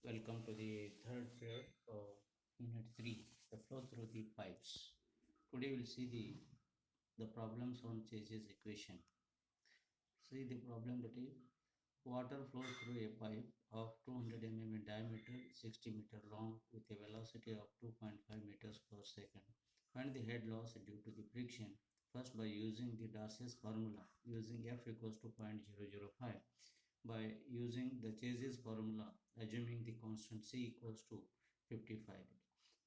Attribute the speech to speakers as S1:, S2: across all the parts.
S1: Welcome to the third period of Unit 3, the flow through the pipes. Today we'll see the problems on Chase's equation. See the problem that is water flows through a pipe of 200 mm in diameter, 60 meter long with a velocity of 2.5 meters per second. Find the head loss due to the friction. First, by using the Darcy's formula, using F equals to 0.005. By using the Chase's formula, assuming the constant C equals to 55.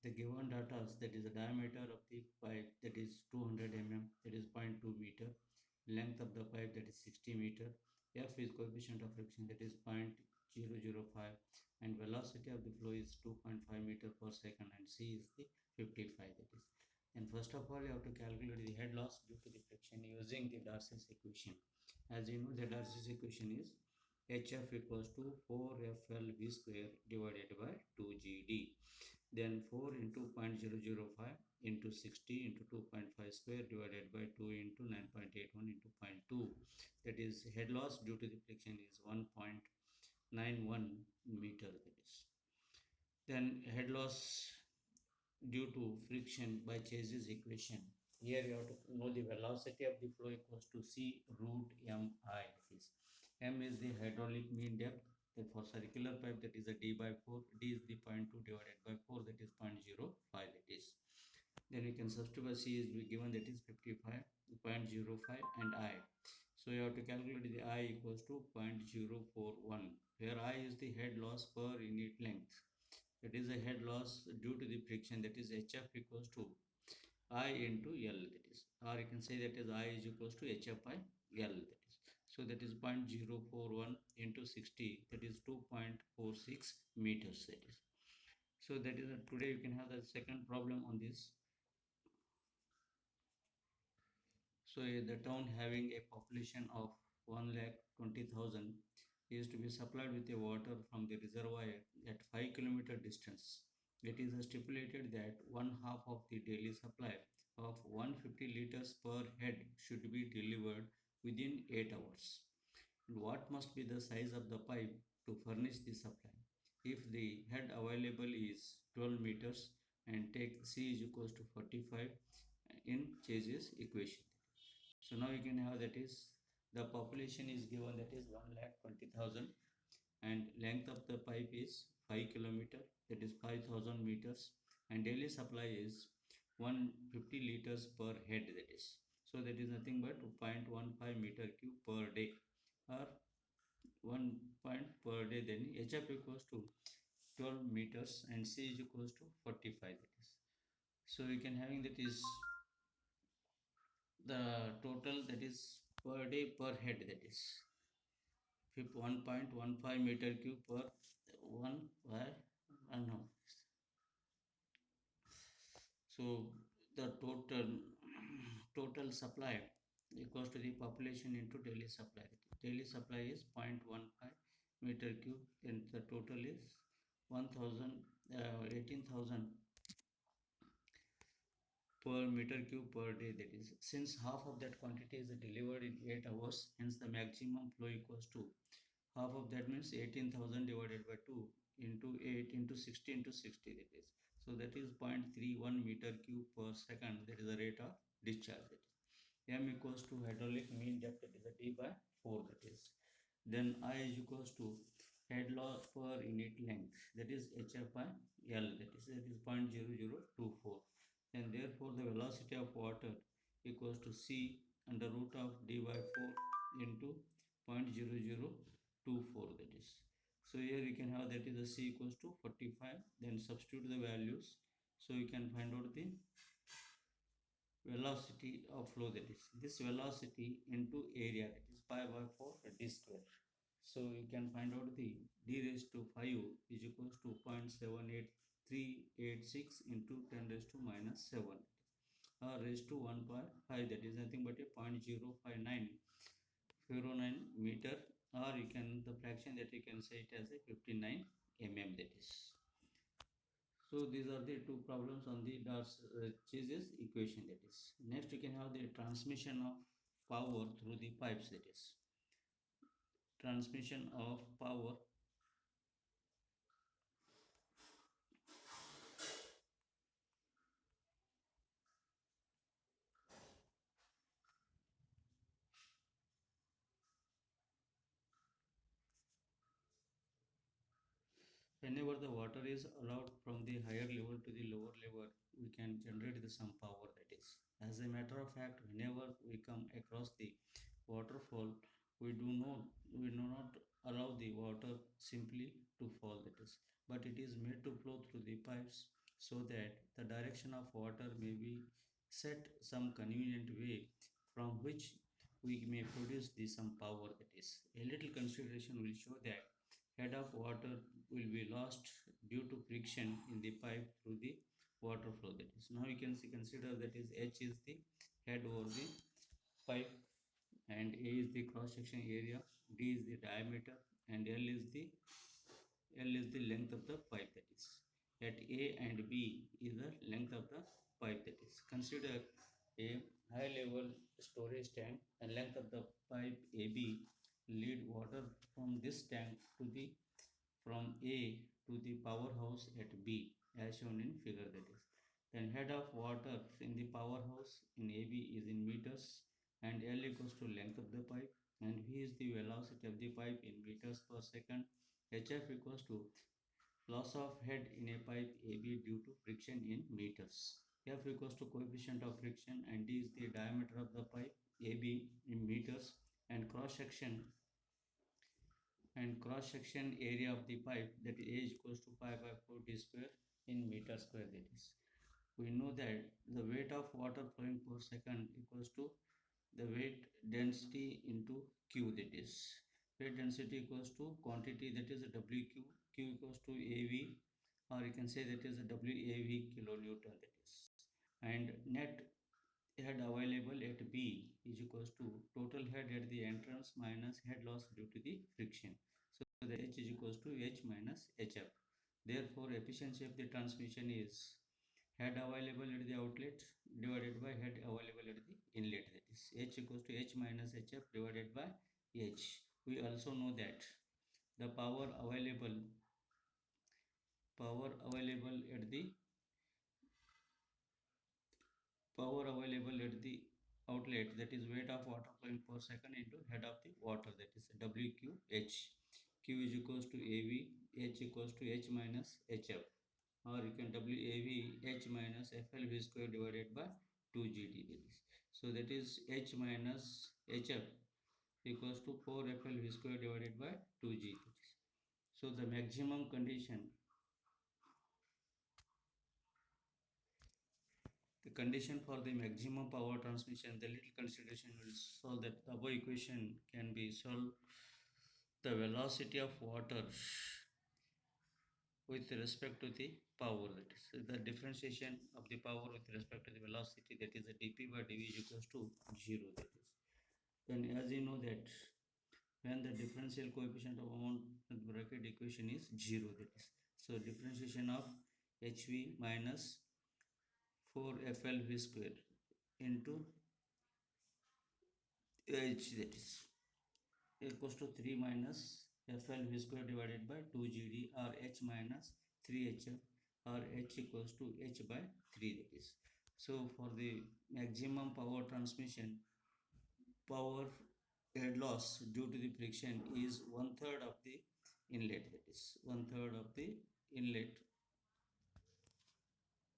S1: The given data, that is the diameter of the pipe, that is 200 mm, that is 0.2 meter, length of the pipe, that is 60 meter, F is coefficient of friction, that is 0.005, and velocity of the flow is 2.5 meter per second, and C is the 55, that is. And first of all, you have to calculate the head loss due to the friction using the Darcy's equation. As you know, the Darcy's equation is HF equals to 4FLV square divided by 2GD. Then 4 into 0.005 into 60 into 2.5 square divided by 2 into 9.81 into 0.2. That is, head loss due to the friction is 1.91 meter. That is. Then head loss due to friction by Chase's equation. Here you have to know the velocity of the flow equals to C root mi. That is, m is the hydraulic mean depth. Then for circular pipe, that is a d by 4. D is the 0.2 divided by 4, that is 0.05. That is. Then we can substitute C is given, that is 55, 0.05, and I. So you have to calculate the I equals to 0.041, where I is the head loss per unit length. It is a head loss due to the friction, that is HF equals to I into L, that is, or you can say that is I is equals to HF by L, that is. So that is 0.041 into 60, that is 2.46 meters, that is. So that is today you can have the second problem on this. So the town having a population of 1,20,000 is to be supplied with the water from the reservoir at 5 km distance. It is stipulated that one half of the daily supply of 150 liters per head should be delivered within 8 hours. What must be the size of the pipe to furnish the supply? If the head available is 12 meters, and take C is equals to 45 in Chase's equation. So now you can have, that is, the population is given, that is 1,20,000, and length of the pipe is 5 km, that is 5,000 meters, and daily supply is 150 liters per head, that is. So that is nothing but 0.15 meter cube per day, or 1 point per day. Then HF equals to 12 meters and C is equals to 45, that is. So you can having, that is, the total, that is per day per head, that is 1.15 meter cube per 1 by no. So the total supply equals to the population into daily supply. Daily supply is 0.15 meter cube, and the total is 18,000 per meter cube per day, that is. Since half of that quantity is delivered in 8 hours, hence the maximum flow equals to half of that, means 18,000 divided by 2 into 8 into 60 into 60, that is. So that is 0.31 meter cube per second, that is the rate of discharge, that is. M equals to hydraulic mean depth, that is a D by 4, that is. Then I is equals to head loss per unit length, that is HF by L, that is 0.0024. And therefore the velocity of water equals to C under root of D by 4 into 0.0024, that is. So here you can have, that is the C equals to 45, then substitute the values, so you can find out the velocity of flow, that is this velocity into area, that is pi by 4 d square. So you can find out the d raised to 5 is equals to 0.78386 into 10 raised to minus 7, raised to 1.5, that is nothing but a 0.059 meter, or you can, the fraction that you can say it as a 59 mm, that is. So these are the two problems on the Chase's equation, that is. Next, you can have the transmission of power through the pipes, that is. Transmission of power whenever the water is allowed from the higher level to the lower level, we can generate some power, that is. As a matter of fact, whenever we come across the waterfall, we do not allow the water simply to fall, that is, but it is made to flow through the pipes so that the direction of water may be set some convenient way from which we may produce the some power, that is. A little consideration will show that head of water will be lost due to friction in the pipe through the water flow, that is. Now you can see, consider that is H is the head over the pipe, and A is the cross section area, D is the diameter, and L is the length of the pipe, that is. At A and B is the length of the pipe, that is. Consider a high level storage tank, and length of the pipe AB lead water from this tank to the from A to the powerhouse at B, as shown in figure, that is. Then head of water in the powerhouse in AB is in meters, and L equals to length of the pipe, and V is the velocity of the pipe in meters per second. HF equals to loss of head in a pipe AB due to friction in meters. F equals to coefficient of friction, and D is the diameter of the pipe AB in meters, and cross section area of the pipe, that is A equals to pi by 4 d square in meter square, that is. We know that the weight of water flowing per second equals to the weight density into Q, that is. Weight density equals to quantity, that is WQ. Q equals to AV, or you can say that is WAV kilonewton, that is. And net head available at B is equals to total head at the entrance minus head loss due to the friction. So the H is equals to H minus HF. Therefore, efficiency of the transmission is head available at the outlet divided by head available at the inlet, that is H equals to H minus HF divided by H. We also know that the power available at the outlet, that is weight of water flowing per second into head of the water, that is WQH. Q is equals to AV, H equals to H minus HF, or you can WAV H minus FLV square divided by 2GD, that is. So that is H minus HF equals to 4 FLV square divided by 2G. So the maximum condition, the condition for the maximum power transmission, the little consideration will solve that. The above equation can be solved. The velocity of water with respect to the power, that is the differentiation of the power with respect to the velocity, that is the dp by dv is equals to 0, that is. Then as you know that when the differential coefficient of amount bracket equation is 0, that is, so differentiation of hv minus 4 flv square into h, that is equals to 3 minus FLV square divided by 2GD, or H minus 3HF, or H equals to H by 3, that is. So for the maximum power transmission, power head loss due to the friction is 1/3 of the inlet, that is 1/3 of the inlet